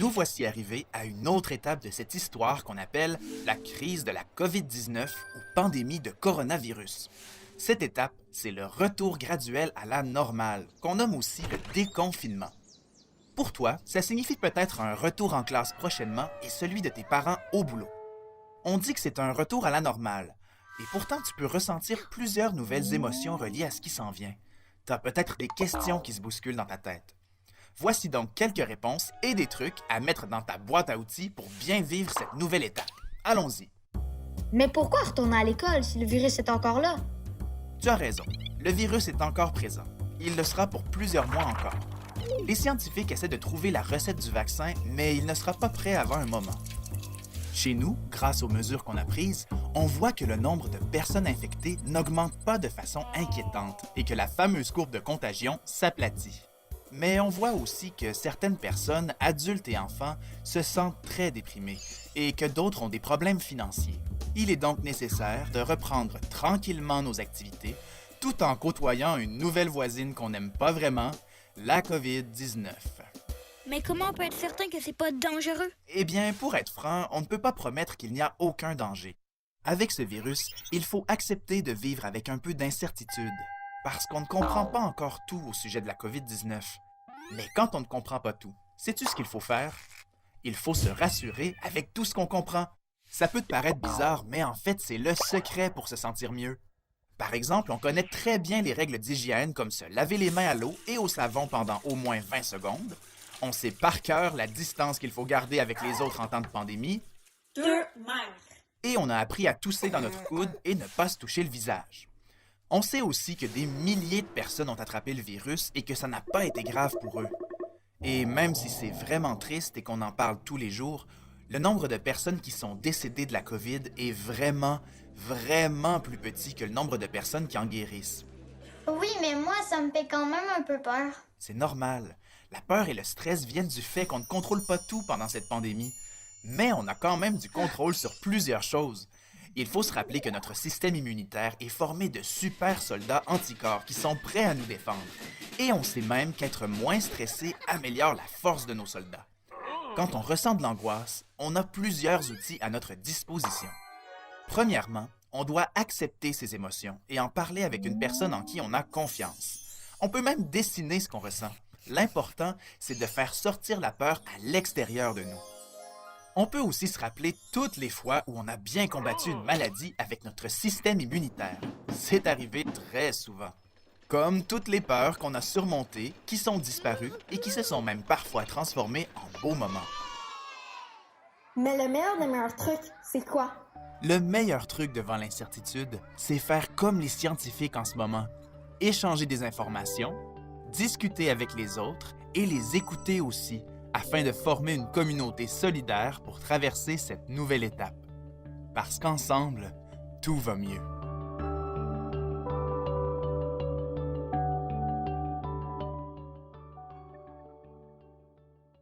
Nous voici arrivés à une autre étape de cette histoire qu'on appelle la crise de la COVID-19 ou pandémie de coronavirus. Cette étape, c'est le retour graduel à la normale, qu'on nomme aussi le déconfinement. Pour toi, ça signifie peut-être un retour en classe prochainement et celui de tes parents au boulot. On dit que c'est un retour à la normale, et pourtant tu peux ressentir plusieurs nouvelles émotions reliées à ce qui s'en vient. Tu as peut-être des questions qui se bousculent dans ta tête. Voici donc quelques réponses et des trucs à mettre dans ta boîte à outils pour bien vivre cette nouvelle étape. Allons-y. Mais pourquoi retourner à l'école si le virus est encore là? Tu as raison, le virus est encore présent. Il le sera pour plusieurs mois encore. Les scientifiques essaient de trouver la recette du vaccin, mais il ne sera pas prêt avant un moment. Chez nous, grâce aux mesures qu'on a prises, on voit que le nombre de personnes infectées n'augmente pas de façon inquiétante et que la fameuse courbe de contagion s'aplatit. Mais on voit aussi que certaines personnes, adultes et enfants, se sentent très déprimées et que d'autres ont des problèmes financiers. Il est donc nécessaire de reprendre tranquillement nos activités tout en côtoyant une nouvelle voisine qu'on n'aime pas vraiment, la COVID-19. Mais comment on peut être certain que c'est pas dangereux? Eh bien, pour être franc, on ne peut pas promettre qu'il n'y a aucun danger. Avec ce virus, il faut accepter de vivre avec un peu d'incertitude, parce qu'on ne comprend pas encore tout au sujet de la COVID-19. Mais quand on ne comprend pas tout, sais-tu ce qu'il faut faire? Il faut se rassurer avec tout ce qu'on comprend. Ça peut te paraître bizarre, mais en fait, c'est le secret pour se sentir mieux. Par exemple, on connaît très bien les règles d'hygiène comme se laver les mains à l'eau et au savon pendant au moins 20 secondes. On sait par cœur la distance qu'il faut garder avec les autres en temps de pandémie. 2 mètres. Et on a appris à tousser dans notre coude et ne pas se toucher le visage. On sait aussi que des milliers de personnes ont attrapé le virus et que ça n'a pas été grave pour eux. Et même si c'est vraiment triste et qu'on en parle tous les jours, le nombre de personnes qui sont décédées de la COVID est vraiment plus petit que le nombre de personnes qui en guérissent. Oui, mais moi, ça me fait quand même un peu peur. C'est normal. La peur et le stress viennent du fait qu'on ne contrôle pas tout pendant cette pandémie. Mais on a quand même du contrôle sur plusieurs choses. Il faut se rappeler que notre système immunitaire est formé de super soldats anticorps qui sont prêts à nous défendre. Et on sait même qu'être moins stressé améliore la force de nos soldats. Quand on ressent de l'angoisse, on a plusieurs outils à notre disposition. Premièrement, on doit accepter ses émotions et en parler avec une personne en qui on a confiance. On peut même dessiner ce qu'on ressent. L'important, c'est de faire sortir la peur à l'extérieur de nous. On peut aussi se rappeler toutes les fois où on a bien combattu une maladie avec notre système immunitaire. C'est arrivé très souvent. Comme toutes les peurs qu'on a surmontées, qui sont disparues et qui se sont même parfois transformées en beaux moments. Mais le meilleur des meilleurs trucs, c'est quoi? Le meilleur truc devant l'incertitude, c'est faire comme les scientifiques en ce moment. Échanger des informations, discuter avec les autres et les écouter aussi, afin de former une communauté solidaire pour traverser cette nouvelle étape. Parce qu'ensemble, tout va mieux.